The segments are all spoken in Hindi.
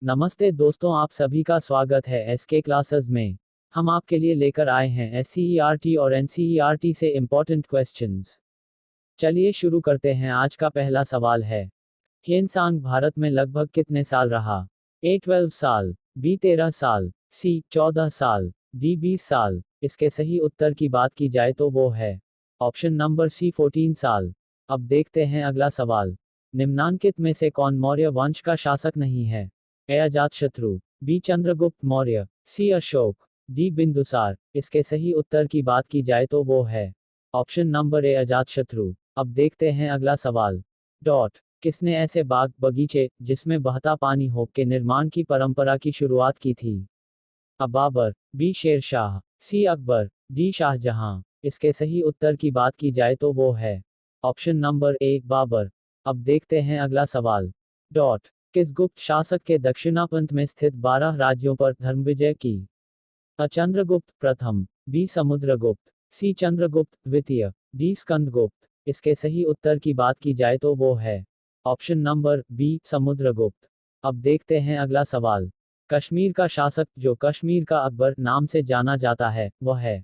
नमस्ते दोस्तों, आप सभी का स्वागत है एसके क्लासेस में। हम आपके लिए लेकर आए हैं एससीईआरटी और एनसीईआरटी से इम्पोर्टेंट क्वेश्चंस। चलिए शुरू करते हैं। आज का पहला सवाल है, ह्वेनसांग भारत में लगभग कितने साल रहा? ए 12 साल, बी 13 साल, सी 14 साल, डी 20 साल। इसके सही उत्तर की बात की जाए तो वो है ऑप्शन नंबर सी 14 साल। अब देखते हैं अगला सवाल, निम्नांकित में से कौन मौर्य वंश का शासक नहीं है? ए अजातशत्रु, बी चंद्रगुप्त मौर्य, सी अशोक, डी बिंदुसार। इसके सही उत्तर की बात की जाए तो वो है ऑप्शन नंबर ए अजातशत्रु। अब देखते हैं अगला सवाल, डॉट किसने ऐसे बाग बगीचे जिसमें बहता पानी हो के निर्माण की परंपरा की शुरुआत की थी? अ बाबर, बी शेरशाह, सी अकबर, डी शाहजहां। इसके सही उत्तर की बात की जाए तो वो है ऑप्शन नंबर ए बाबर। अब देखते हैं अगला सवाल, डॉट किस गुप्त शासक के दक्षिणापंथ में स्थित 12 राज्यों पर धर्मविजय की? अ चंद्रगुप्त प्रथम, बी समुद्रगुप्त, सी चंद्रगुप्त द्वितीय, डी स्कंदगुप्त। इसके सही उत्तर की बात की जाए तो वो है ऑप्शन नंबर बी समुद्रगुप्त। अब देखते हैं अगला सवाल, कश्मीर का शासक जो कश्मीर का अकबर नाम से जाना जाता है वह है?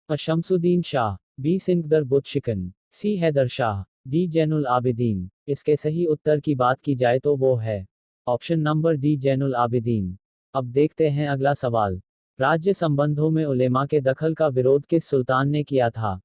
अ शमसुद्दीन शाह, बी सिकंदर बुतशिकन, सी हैदर शाह, डी जैनुल आबिदीन। इसके सही उत्तर की बात की जाए तो वो है option number D Zainul Abidin. अब देखते हैं अगला सवाल, राज्य संबंधों में उलेमा के दखल का विरोध किस सुल्तान ने किया था?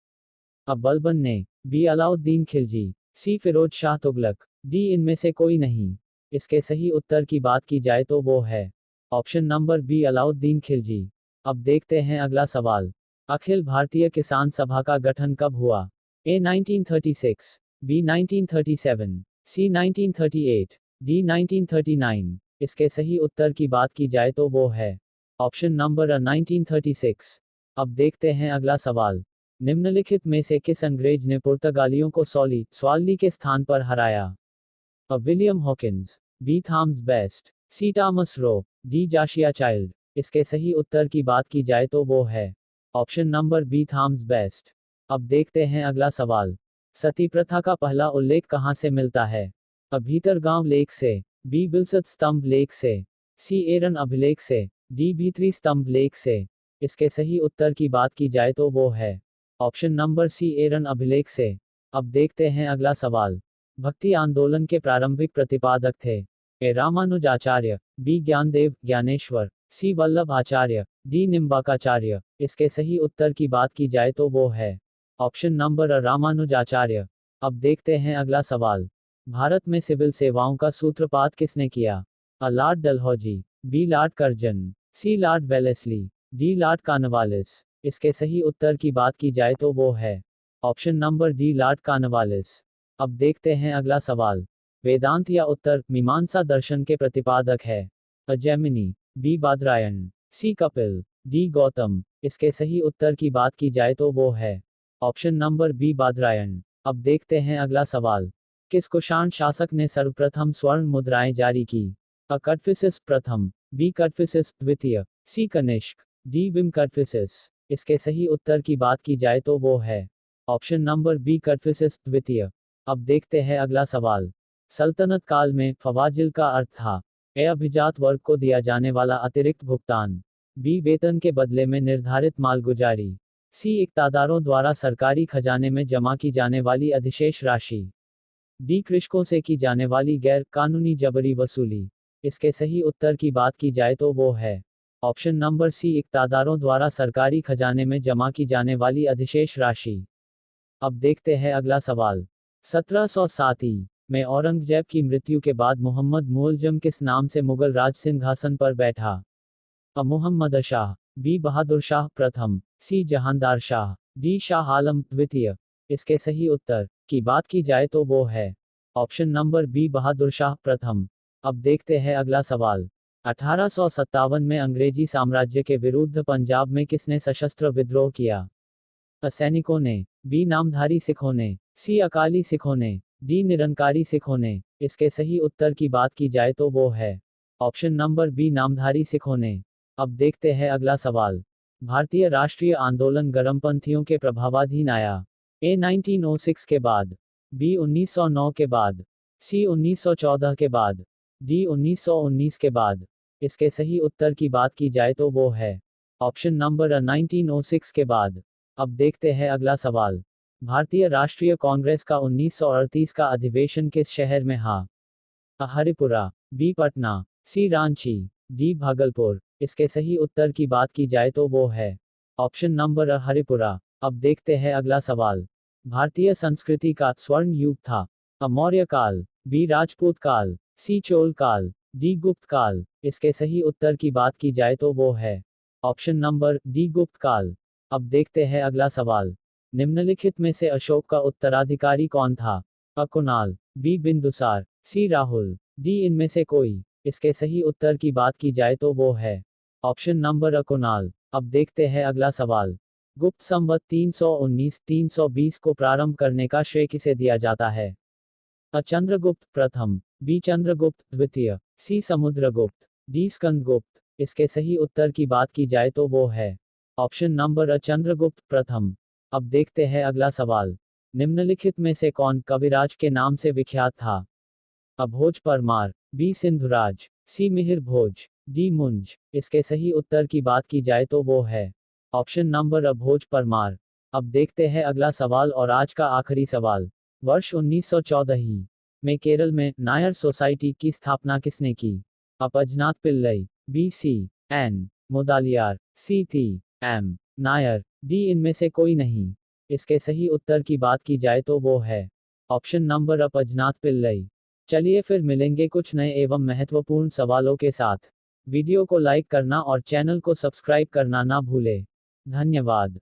अ बलबन ने, बी अलाउद्दीन खिलजी, सी फिरोज शाह तुगलक, डी इनमें से कोई नहीं। इसके सही उत्तर की बात की जाए तो वो है option number B Alauddin Khilji. अब देखते हैं अगला सवाल, अखिल भारतीय किसान सभा का गठन कब हुआ? ए 1936, बी 1937, सी 1938, डी 1939। इसके सही उत्तर की बात की जाए तो वो है ऑप्शन नंबर अ 1936। अब देखते हैं अगला सवाल, निम्नलिखित में से किस अंग्रेज ने पुर्तगालियों को स्वाली के स्थान पर हराया? A William Hawkins, B Thomas Best, C Thomas Roe, D Josiah Child. इसके सही उत्तर की बात की जाए तो वो है option number B Thomas Best. अब देखते हैं अगला सवाल, सती प्रथा का पहला उल्लेख कहाँ से मिलता है? अ भीतरगांव लेख से, बी विल्सत स्तंभ लेख से, सी एरन अभिलेख से, डी भीतरी स्तंभ लेख से। इसके सही उत्तर की बात की जाए तो वो है ऑप्शन नंबर सी एरन अभिलेख से। अब देखते हैं अगला सवाल, भक्ति आंदोलन के प्रारंभिक प्रतिपादक थे? ए रामानुजाचार्य, बी ज्ञानदेव ज्ञानेश्वर, सी वल्लभ आचार्य, डी निम्बाकाचार्य। इसके सही उत्तर की बात की जाए तो वो है ऑप्शन नंबर अ रामानुजाचार्य। अब देखते हैं अगला सवाल, भारत में सिविल सेवाओं का सूत्रपात किसने किया? A Lord Dalhousie, B Lord Curzon, C Lord Wellesley, D Lord Cornwallis. इसके सही उत्तर की बात की जाए तो वो है option number D Lord Cornwallis. अब देखते हैं अगला सवाल, वेदांत या उत्तर मीमांसा दर्शन के प्रतिपादक है? अ जैमिनी, बी बादरायण, सी कपिल, डी गौतम। इसके सही उत्तर की बात की जाए तो वो है ऑप्शन नंबर बी बादरायण। अब देखते हैं अगला सवाल, किस कुषाण शासक ने सर्वप्रथम स्वर्ण मुद्राएं जारी की? अ कटफिसिस प्रथम, बी कटफिसिस द्वितीय, सी कनिष्क, डी विम कटफिसिस। इसके सही उत्तर की बात की जाए तो वो है ऑप्शन नंबर बी कटफिसिस द्वितीय। अब देखते हैं अगला सवाल, सल्तनत काल में फवाजिल का अर्थ था? ए अभिजात वर्ग को दिया जाने वाला अतिरिक्त भुगतान, बी वेतन के बदले में निर्धारित मालगुजारी, सी इक्तादारों द्वारा सरकारी खजाने में जमा की जाने वाली अधिशेष राशि, डी कृषकों से की जाने वाली गैर कानूनी जबरी वसूली। इसके सही उत्तर की बात की जाए तो वो है ऑप्शन नंबर सी इक्तादारों द्वारा सरकारी खजाने में जमा की जाने वाली अधिशेष राशि। अब देखते हैं अगला सवाल, 1707 में औरंगजेब की मृत्यु के बाद मोहम्मद मुअज्जम किस नाम से मुगल राज सिंहासन पर बैठा? अ मुहम्मद शाह, बी बहादुर शाह प्रथम, सी जहांदार शाह, डी शाह आलम द्वितीय। इसके सही उत्तर की बात की जाए तो वो है option number B Bahadur Shah प्रथम। अब देखते हैं अगला सवाल, 1857 में अंग्रेजी साम्राज्य के विरुद्ध पंजाब में किसने सशस्त्र विद्रोह किया? अ सैनिकों ने, बी नामधारी सिखों ने, सी अकाली सिखों ने, डी निरंकारी सिखों ने। इसके सही उत्तर की बात की जाए तो वो है ऑप्शन नंबर बी नामधारी सिखों ने। अब देखते हैं अगला सवाल, भारतीय राष्ट्रीय आंदोलन गर्मपंथियों के प्रभावाधीन आया? ए 1906 के बाद, बी 1909 के बाद, सी 1914 के बाद, डी 1919 के बाद। इसके सही उत्तर की बात की जाए तो वो है ऑप्शन नंबर 1906 के बाद। अब देखते हैं अगला सवाल। भारतीय राष्ट्रीय कांग्रेस का 1938 का अधिवेशन किस शहर में हा? अ हरिपुरा, बी पटना, सी रांची, डी भागलपुर। इसके सही उत्तर की बात की जाए तो वो है ऑप्शन नंबर हरिपुरा। अब देखते हैं अगला सवाल। भारतीय संस्कृति का स्वर्ण युग था? अ मौर्य काल, बी राजपूत काल, सी चोल काल, डी गुप्त काल। इसके सही उत्तर की बात की जाए तो वो है ऑप्शन नंबर डी गुप्त काल। अब देखते हैं अगला सवाल। निम्नलिखित में से अशोक का उत्तराधिकारी कौन था? अ कुणाल, बी बिंदुसार, सी राहुल, डी इनमें से कोई। इसके सही उत्तर की बात की जाए तो वो है ऑप्शन नंबर अ कुणाल। अब देखते हैं अगला सवाल। गुप्त संवत 319-320 को प्रारंभ करने का श्रेय किसे दिया जाता है? अ चंद्रगुप्त प्रथम, बी चंद्रगुप्त द्वितीय, सी समुद्रगुप्त, डी स्कंदगुप्त। इसके सही उत्तर की बात की जाए तो वो है ऑप्शन नंबर अ चंद्रगुप्त प्रथम। अब देखते हैं अगला सवाल। निम्नलिखित में से कौन कविराज के नाम से विख्यात था? अ भोज परमार, बी सिंधुराज, सी मिहिर भोज, डी मुंज। इसके सही उत्तर की बात की जाए तो वो है ऑप्शन नंबर अ भोज परमार। अब देखते हैं अगला सवाल और आज का आखिरी सवाल। वर्ष 1914 में केरल में नायर सोसाइटी की स्थापना किसने की? अ पजनाथ Pillai, B C N Mudaliar, C T M Nair, D इनमें से कोई नहीं। इसके सही उत्तर की बात की जाए तो वो है ऑप्शन नंबर अ पजनाथ पिल्लई। चलिए फिर मिलेंगे कुछ नए एवं महत्वपूर्ण सवालों के साथ। वीडियो को लाइक करना और चैनल को सब्सक्राइब करना ना भूले। धन्यवाद।